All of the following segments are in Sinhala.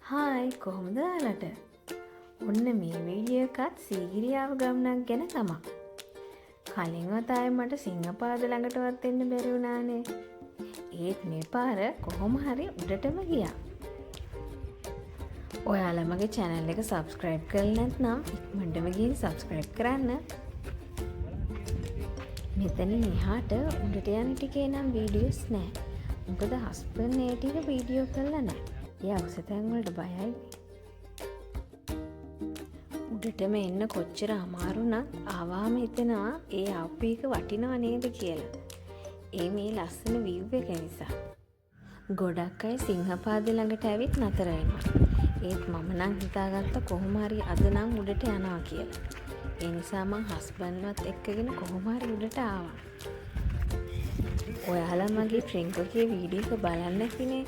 හායි කොහොමද ඔයාලට? ඔන්න මේ වීඩියෝ එකත් සීගිරියාව ගමනක් ගැන තමයි. කලින් වතාවේ මට සිංහපාද ළඟටවත් එන්න බැරි වුණානේ. ඒත් මේ පාර කොහොම හරි උඩටම ගියා. ඔයාලා මගේ channel එක subscribe කරලා නැත්නම් ඉක්මනටම ගිහින් subscribe කරන්න. මෙතනින් එහාට උඩට යන ටිකේ නම් වීඩියෝස් නැහැ. මොකද හස්බන්ඩ් ඒ ටික වීඩියෝ කරලා නැහැ. එයා උසතැන් වලට බයයි. උඩටම එන්න කොච්චර අමාරු නම් ආවාම හිතෙනවා ඒ ආපු එක වටිනව නේද කියලා. ඒ මේ ලස්සන view එක නිසා. ගොඩක් අය සිංහපාදේ ළඟට ඇවිත් නතර වෙනවා. ඒත් මම නම් හිතාගත්ත කොහොම හරි අද නම් උඩට යනවා කියලා. ඒ නිසා මං හස්බන්ඩ්වත් එක්කගෙන කොහොම හරි උඩට ආවා. ඔයාලා මගේ ට්‍රින්කෝගේ වීඩියෝ එක බලන්න නැතිනේ.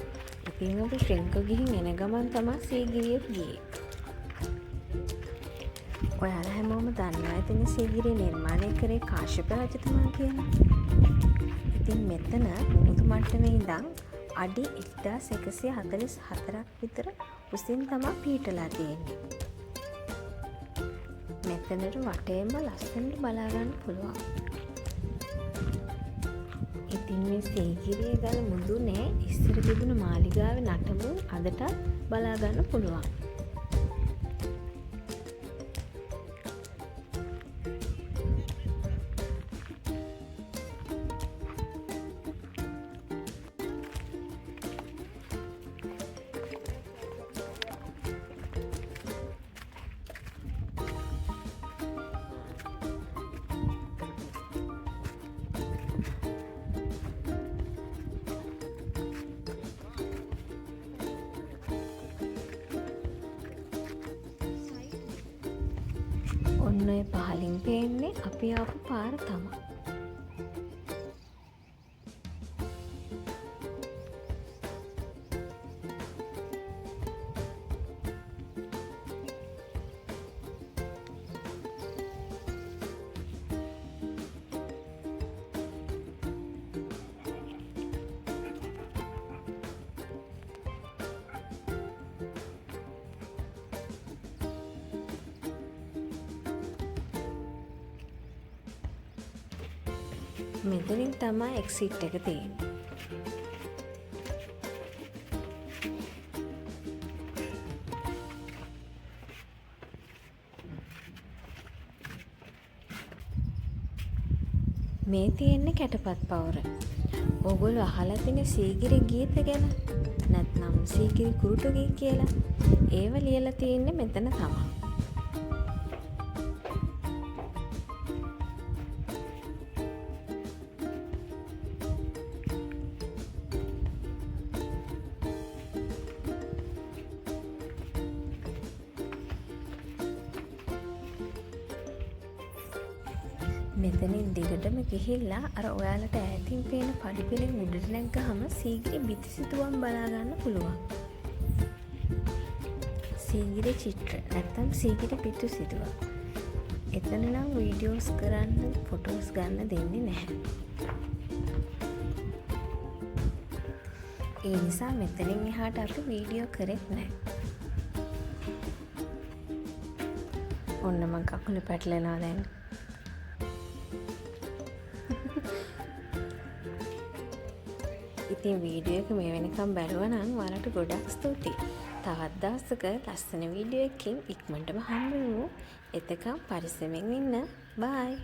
ඉතින් අපි ට්‍රින්කෝ ගිහින් එන ගමන් තමයි සීගිරියට ගියේ. ඔයාලා හැමෝම දන්නවා ඉතින් සීගිරිය නිර්මාණය කරේ කාශ්‍යප රජතුමා කියලා. ඉතින් මෙතන මුහුදු මට්ටමේ ඉඳන් අඩි 1144ක් විතර උසින් තමයි පිහිටලා තියෙන්නේ. මෙතනට වටේම ලස්සනට බලා ගන්න පුළුවන්. ඉතින් මේ සීගිරිය ගල මුදුනේ ඉස්සර තිබුණු මාලිගාවේ නටබුන් අදටත් බලා ගන්න පුළුවන්. ඔන්න ඔය පහලින් පේන්නේ අපි ආපු පාර තමයි. මෙතනින් තමයි එක්සිට් එක තියෙන්නේ. මේ තියෙන්නේ කැටපත් පවුර. ඕගොල්ලෝ අහලා තියෙන සීගිරි ගීත ගැන නැත්නම් සීගිරි කුරුටු ගී කියලා. ඒව ලියලා තියෙන්නේ මෙතන තමයි. මෙතනින් දිගටම ගිහිල්ලා අර ඔයාලට ඈතින් පේන පඩිපෙළෙන් උඩට නැග්ගහම සීගිරි බිත්සිතුවම් බලා ගන්න පුළුවන්. සීගිරි චිත්‍ර නැත්තම් සීගිරි පිටු සිතුවම්. එතන නම් වීඩියෝස් කරන්න, ෆොටෝස් ගන්න දෙන්නේ නැහැ. ඒ නිසා මෙතනින් එහාට අපි වීඩියෝ කරෙත් නැහැ. ඔන්න මං කකුල පැටලෙනවා දැන්. ඉතින් වීඩියෝ එක මේ වෙනකම් බැලුවා නම් ඔයාලට ගොඩක් ස්තුතියි. තවත් දවසක ලස්සන වීඩියෝ එකකින් ඉක්මනටම හම්බ වෙමු. එතකම් පරිස්සමෙන් ඉන්න. බයි.